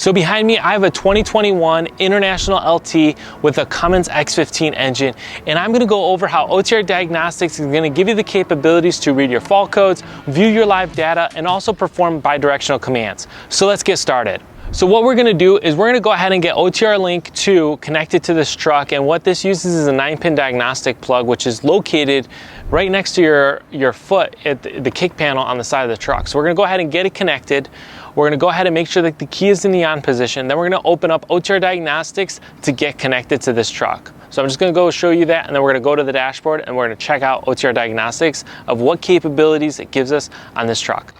So behind me, I have a 2021 International LT with a Cummins X15 engine, and I'm gonna go over how OTR Diagnostics is gonna give you the capabilities to read your fault codes, view your live data, and also perform bidirectional commands. So let's get started. So what we're gonna do is we're gonna go ahead and get OTR Link 2 connected to this truck, and what this uses is a 9-pin diagnostic plug, which is located right next to your foot at the kick panel on the side of the truck. So we're gonna go ahead and get it connected. We're gonna go ahead and make sure that the key is in the on position. Then we're gonna open up OTR Diagnostics to get connected to this truck. So I'm just gonna go show you that, and then we're gonna go to the dashboard and we're gonna check out OTR Diagnostics of what capabilities it gives us on this truck.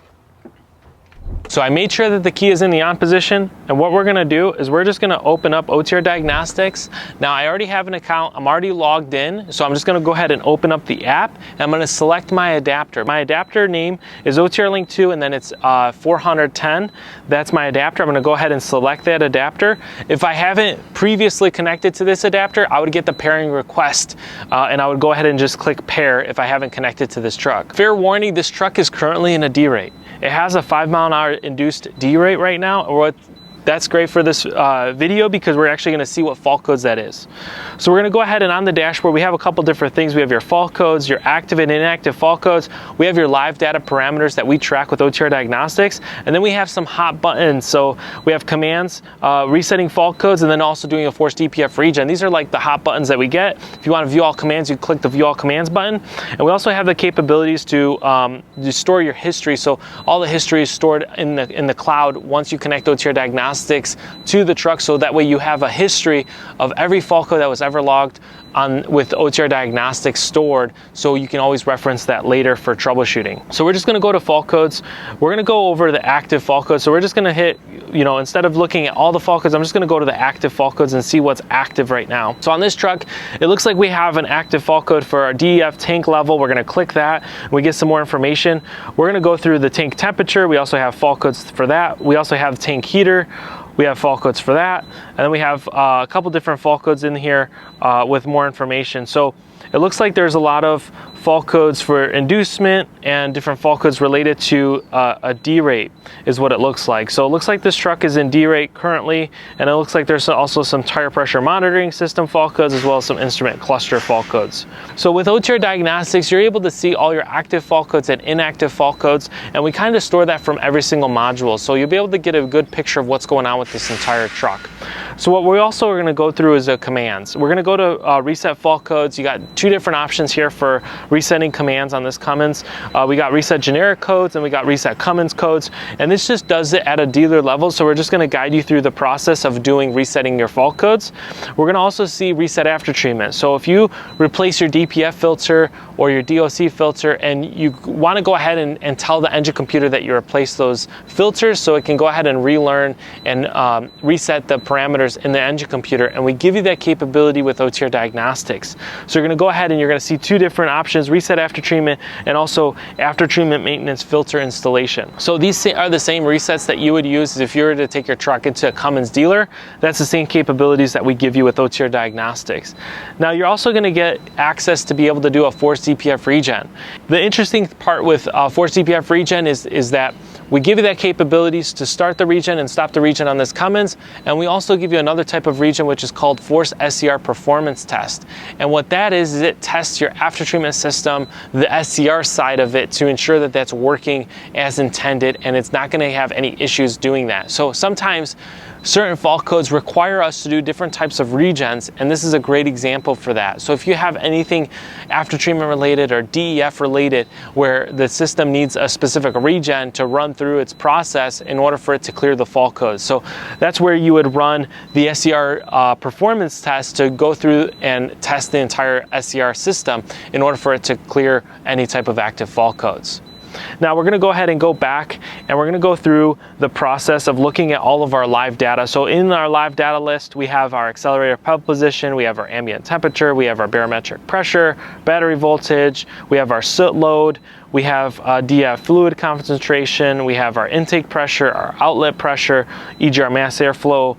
So I made sure that the key is in the on position, and what we're gonna do is we're just gonna open up OTR Diagnostics. Now I already have an account, I'm already logged in, so I'm just gonna go ahead and open up the app, and I'm gonna select my adapter. My adapter name is OTR Link 2, and then it's 410. That's my adapter. I'm gonna go ahead and select that adapter. If I haven't previously connected to this adapter, I would get the pairing request, and I would go ahead and just click pair if I haven't connected to this truck. Fair warning, this truck is currently in a D rate. It has a 5-mile-an-hour induced D rate right now, or that's great for this video because we're actually gonna see what fault codes that is. So we're gonna go ahead and on the dashboard, we have a couple different things. We have your fault codes, your active and inactive fault codes. We have your live data parameters that we track with OTR Diagnostics. And then we have some hot buttons. So we have commands, resetting fault codes, and then also doing a forced DPF regen. These are like the hot buttons that we get. If you wanna view all commands, you click the view all commands button. And we also have the capabilities to store your history. So all the history is stored in the cloud once you connect OTR Diagnostics to the truck, so that way you have a history of every fault code that was ever logged with OTR Diagnostics stored, so you can always reference that later for troubleshooting. So we're just gonna go to fault codes. We're gonna go over the active fault codes. So we're just gonna hit, instead of looking at all the fault codes, I'm just gonna go to the active fault codes and see what's active right now. So on this truck, it looks like we have an active fault code for our DEF tank level. We're gonna click that, and we get some more information. We're gonna go through the tank temperature. We also have fault codes for that. We also have tank heater. We have fault codes for that, and then we have a couple different fault codes in here with more information. So it looks like there's a lot of fault codes for inducement and different fault codes related to a D rate is what it looks like. So it looks like this truck is in D rate currently, and it looks like there's also some tire pressure monitoring system fault codes as well as some instrument cluster fault codes. So with OTR Diagnostics, you're able to see all your active fault codes and inactive fault codes, and we kind of store that from every single module. So you'll be able to get a good picture of what's going on with this entire truck. So what we also are gonna go through is the commands. We're gonna go to reset fault codes. You got two different options here for resetting commands on this Cummins. We got reset generic codes and we got reset Cummins codes, and this just does it at a dealer level. So we're just gonna guide you through the process of resetting your fault codes. We're gonna also see reset after treatment. So if you replace your DPF filter or your DOC filter and you wanna go ahead and tell the engine computer that you replace those filters, so it can go ahead and relearn and reset the parameters in the engine computer, and we give you that capability with OTR Diagnostics. So you're gonna go ahead and you're gonna see two different options: reset after treatment and also after treatment maintenance filter installation. So these are the same resets that you would use if you were to take your truck into a Cummins dealer. That's the same capabilities that we give you with OTR Diagnostics. Now you're also gonna get access to be able to do a forced DPF regen. The interesting part with forced DPF regen is that we give you that capabilities to start the regen and stop the regen on this Cummins, and we also give you another type of regen which is called force SCR performance test. And what that is it tests your after treatment system, the SCR side of it, to ensure that that's working as intended and it's not going to have any issues doing that. So sometimes certain fault codes require us to do different types of regens, and this is a great example for that. So if you have anything after treatment related or DEF related where the system needs a specific regen to run through its process in order for it to clear the fault codes. So that's where you would run the SCR performance test to go through and test the entire SCR system in order for it to clear any type of active fault codes. Now we're going to go ahead and go back, and we're going to go through the process of looking at all of our live data. So in our live data list, we have our accelerator pedal position, we have our ambient temperature, we have our barometric pressure, battery voltage, we have our soot load, we have DF fluid concentration, we have our intake pressure, our outlet pressure, EGR mass airflow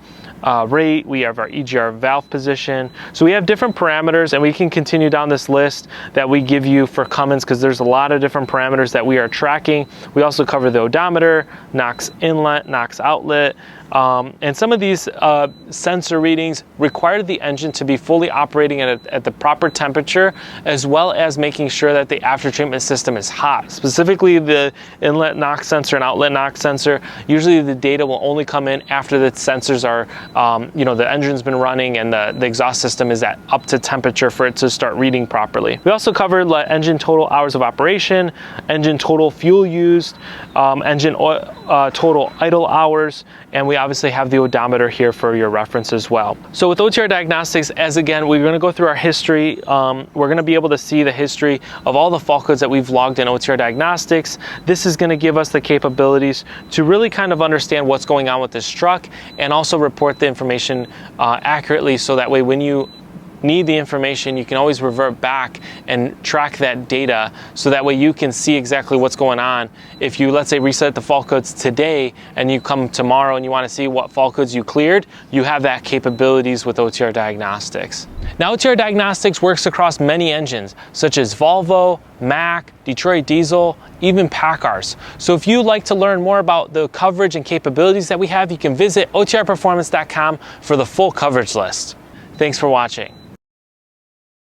rate, we have our EGR valve position. So we have different parameters, and we can continue down this list that we give you for Cummins because there's a lot of different parameters that we are tracking. We also cover the odometer, NOx inlet, NOx outlet, And some of these sensor readings require the engine to be fully operating at the proper temperature, as well as making sure that the after-treatment system is hot. Specifically the inlet knock sensor and outlet knock sensor, usually the data will only come in after the sensors are, the engine's been running and the exhaust system is at up to temperature for it to start reading properly. We also covered engine total hours of operation, engine total fuel used, engine total idle hours, and we obviously have the odometer here for your reference as well. So with OTR Diagnostics, as again, we're going to go through our history. We're going to be able to see the history of all the fault codes that we've logged in OTR Diagnostics. This is going to give us the capabilities to really kind of understand what's going on with this truck and also report the information accurately, so that way when you need the information, you can always revert back and track that data, so that way you can see exactly what's going on. If you, let's say, reset the fault codes today and you come tomorrow and you want to see what fault codes you cleared, you have that capabilities with OTR Diagnostics. Now, OTR Diagnostics works across many engines such as Volvo, Mack, Detroit Diesel, even PACCARs. So if you'd like to learn more about the coverage and capabilities that we have, you can visit otrperformance.com for the full coverage list. Thanks for watching.